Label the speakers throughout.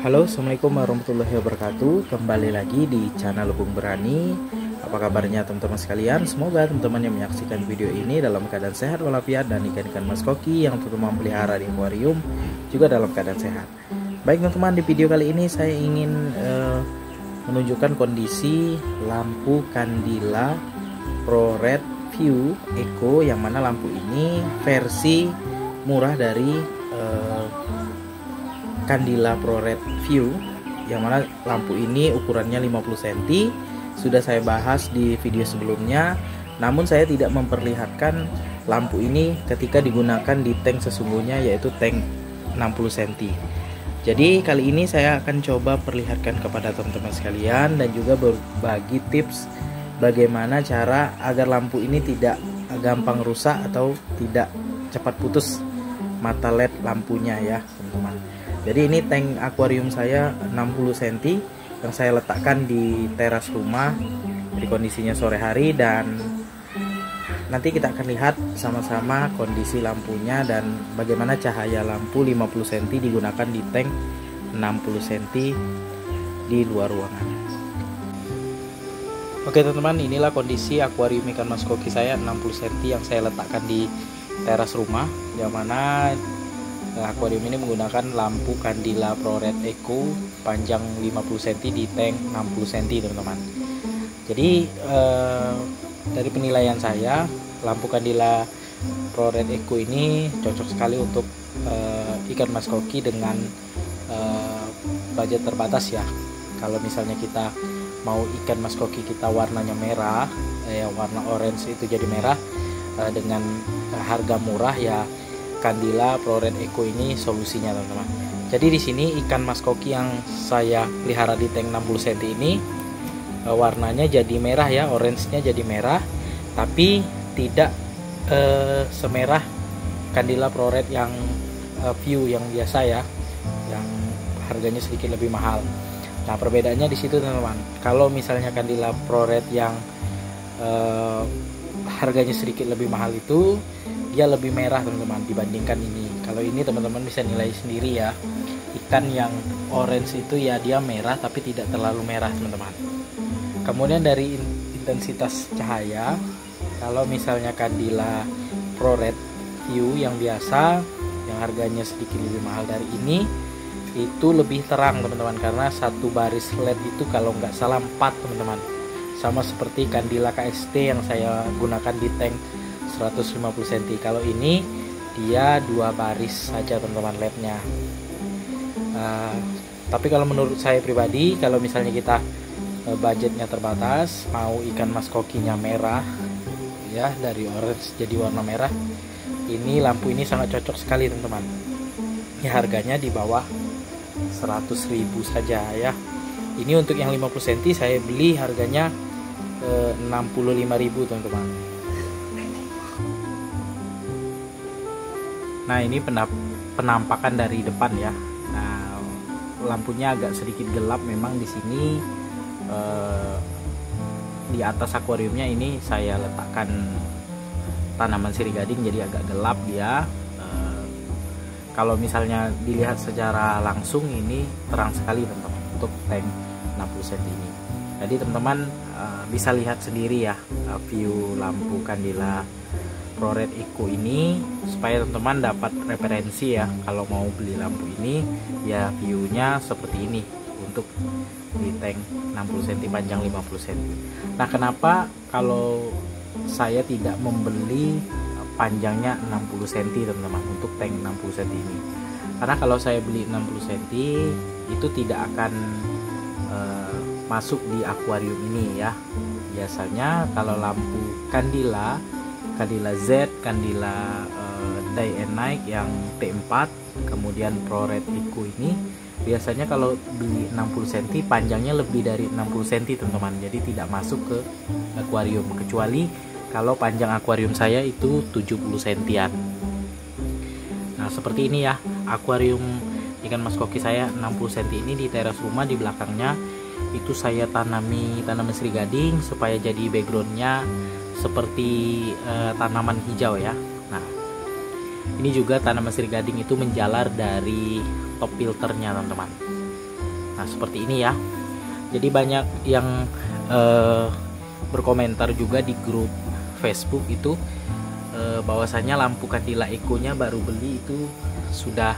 Speaker 1: Halo, assalamualaikum warahmatullahi wabarakatuh. Kembali lagi di channel Bung Berani. Apa kabarnya teman-teman sekalian? Semoga teman-teman yang menyaksikan video ini dalam keadaan sehat walafiat dan ikan-ikan mas koki yang teman-teman pelihara di akuarium juga dalam keadaan sehat. Baik teman-teman, di video kali ini saya ingin menunjukkan kondisi lampu Candila Pro Red View Eco, yang mana lampu ini versi murah dari Candila Pro Red View, yang mana lampu ini ukurannya 50 cm. Sudah saya bahas di video sebelumnya, namun saya tidak memperlihatkan lampu ini ketika digunakan di tank sesungguhnya, yaitu tank 60 cm. Jadi kali ini saya akan coba perlihatkan kepada teman-teman sekalian dan juga berbagi tips bagaimana cara agar lampu ini tidak gampang rusak atau tidak cepat putus mata LED lampunya ya teman-teman. Jadi ini tank akuarium saya 60 cm yang saya letakkan di teras rumah di kondisinya sore hari, dan nanti kita akan lihat sama-sama kondisi lampunya dan bagaimana cahaya lampu 50 cm digunakan di tank 60 cm di luar ruangan. Oke teman-teman, inilah kondisi akuarium ikan mas koki saya 60 cm yang saya letakkan di teras rumah, yang mana akuarium ini menggunakan lampu Candila Pro Red Eco panjang 50 cm di tank 60 cm teman-teman. Jadi dari penilaian saya, lampu Candila Pro Red Eco ini cocok sekali untuk ikan mas koki dengan budget terbatas ya. Kalau misalnya kita mau ikan mas koki kita warnanya merah, warna orange itu jadi merah, dengan harga murah ya, Candila Pro Red Eco ini solusinya teman-teman. Jadi di sini ikan mas koki yang saya pelihara di tank 60 cm ini warnanya jadi merah ya, orange-nya jadi merah, tapi tidak semerah Candila Pro Red yang view yang biasa ya, yang harganya sedikit lebih mahal. Nah perbedaannya di situ teman-teman. Kalau misalnya Candila Pro Red yang harganya sedikit lebih mahal itu dia lebih merah teman-teman dibandingkan ini. Kalau ini teman-teman bisa nilai sendiri ya, ikan yang orange itu ya dia merah tapi tidak terlalu merah teman-teman. Kemudian dari intensitas cahaya, kalau misalnya Candila Pro Red View yang biasa yang harganya sedikit lebih mahal dari ini, itu lebih terang teman-teman, karena satu baris LED itu kalau nggak salah 4 teman-teman, sama seperti Candila KST yang saya gunakan di tank 150 cm. Kalau ini dia 2 baris saja teman-teman LED-nya. Tapi kalau menurut saya pribadi, kalau misalnya kita budgetnya terbatas, mau ikan mas kokinya merah ya, dari orange jadi warna merah, ini lampu ini sangat cocok sekali teman-teman. Ini harganya di bawah 100.000 saja ya. Ini untuk yang 50 cm saya beli harganya 65.000 teman-teman. Nah ini penampakan dari depan ya. Nah lampunya agak sedikit gelap memang di sini. Di atas akuariumnya ini saya letakkan tanaman sirih gading, jadi agak gelap dia. Kalau misalnya dilihat secara langsung ini terang sekali teman-teman untuk tank 60 cm ini. Jadi teman-teman bisa lihat sendiri ya view lampu Candila Pro Red Eco ini, supaya teman-teman dapat referensi ya kalau mau beli lampu ini ya, viewnya seperti ini untuk di tank 60 cm panjang 50 cm. Nah kenapa kalau saya tidak membeli panjangnya 60 cm teman-teman untuk tank 60 cm ini? Karena kalau saya beli 60 cm itu tidak akan masuk di akuarium ini ya. Biasanya kalau lampu Candila Z, Candila Day and Night yang T4, kemudian Pro Red Eco ini biasanya kalau beli 60 cm panjangnya lebih dari 60 cm teman-teman, jadi tidak masuk ke akuarium, kecuali kalau panjang akuarium saya itu 70 cm. Nah seperti ini ya akuarium ikan mas koki saya 60 cm ini di teras rumah. Di belakangnya itu saya tanami tanaman sirih gading supaya jadi backgroundnya seperti tanaman hijau ya. Nah ini juga tanaman sirih gading itu menjalar dari top filternya teman-teman. Nah seperti ini ya. Jadi banyak yang berkomentar juga di grup Facebook itu bahwasanya lampu Candila Eco-nya baru beli itu sudah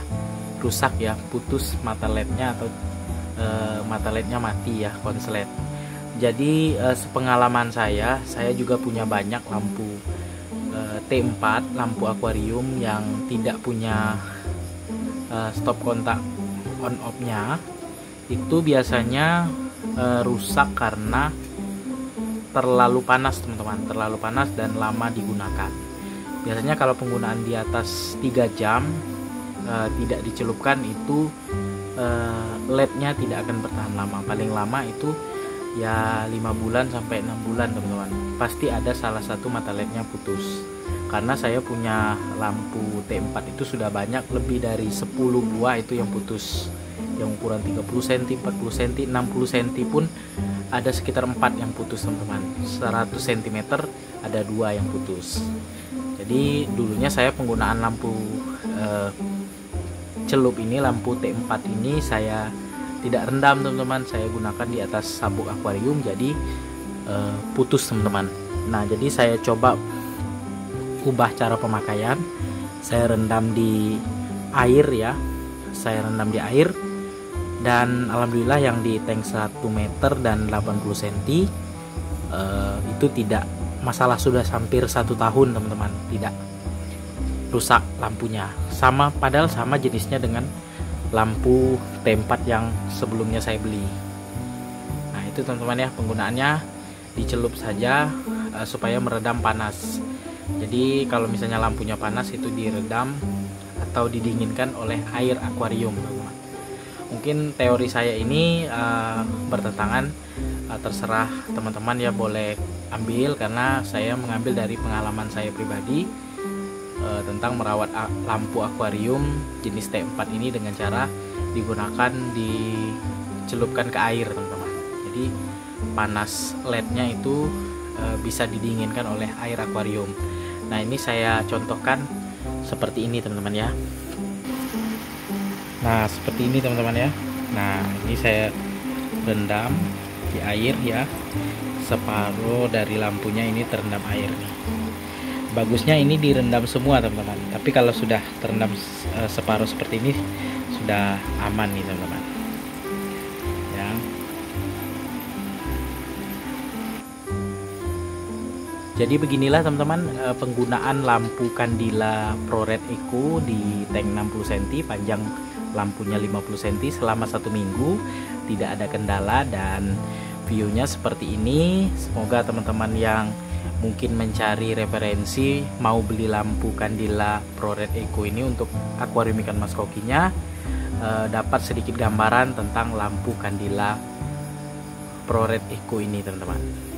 Speaker 1: rusak ya, putus mata LED-nya atau mata LED-nya mati ya, konslet. Jadi sepengalaman saya juga punya banyak lampu T4, lampu akuarium yang tidak punya stop kontak on off-nya. Itu biasanya rusak karena terlalu panas teman-teman, terlalu panas dan lama digunakan. Biasanya kalau penggunaan di atas 3 jam tidak dicelupkan itu LED-nya tidak akan bertahan lama. Paling lama itu ya 5 bulan sampai 6 bulan teman-teman. Pasti ada salah satu mata LED-nya putus. Karena saya punya lampu T4 itu sudah banyak, lebih dari 10 buah itu yang putus. Yang ukuran 30 cm, 40 cm, 60 cm pun ada sekitar 4 yang putus teman-teman. 100 cm ada 2 yang putus. Jadi dulunya saya penggunaan lampu celup ini, lampu T4 ini saya tidak rendam teman-teman, saya gunakan di atas sabuk akuarium, jadi putus teman-teman. Nah jadi saya coba ubah cara pemakaian, saya rendam di air ya, saya rendam di air, dan alhamdulillah yang di tank 1 meter dan 80 cm itu tidak masalah, sudah hampir 1 tahun teman-teman, tidak rusak lampunya. Sama, padahal sama jenisnya dengan lampu T4 yang sebelumnya saya beli. Nah itu teman-teman ya, penggunaannya dicelup saja supaya meredam panas. Jadi kalau misalnya lampunya panas itu diredam atau didinginkan oleh air akuarium teman-teman. Mungkin teori saya ini bertentangan, terserah teman-teman ya, boleh ambil, karena saya mengambil dari pengalaman saya pribadi tentang merawat lampu akuarium jenis T4 ini dengan cara digunakan dicelupkan ke air teman-teman. Jadi panas LED-nya itu bisa didinginkan oleh air akuarium. Nah ini saya contohkan seperti ini teman-teman ya. Nah seperti ini teman-teman ya. Nah ini saya rendam di air ya, separuh dari lampunya ini terendam air nih. Bagusnya ini direndam semua teman-teman, tapi kalau sudah terendam separuh seperti ini sudah aman nih teman-teman ya. Jadi beginilah teman-teman penggunaan lampu Candila ProRed Eco di tank 60 cm, panjang lampunya 50 cm selama 1 minggu, tidak ada kendala dan viewnya seperti ini. Semoga teman-teman yang mungkin mencari referensi mau beli lampu Candila ProRed Eco ini untuk akuarium ikan mas kokinya dapat sedikit gambaran tentang lampu Candila ProRed Eco ini teman-teman.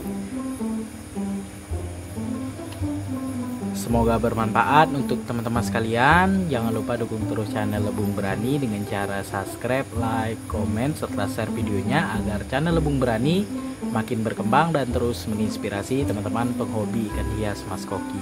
Speaker 1: Semoga bermanfaat untuk teman-teman sekalian. Jangan lupa dukung terus channel Lebung Berani dengan cara subscribe, like, komen, serta share videonya agar channel Lebung Berani makin berkembang dan terus menginspirasi teman-teman penghobi ikan hias mas koki.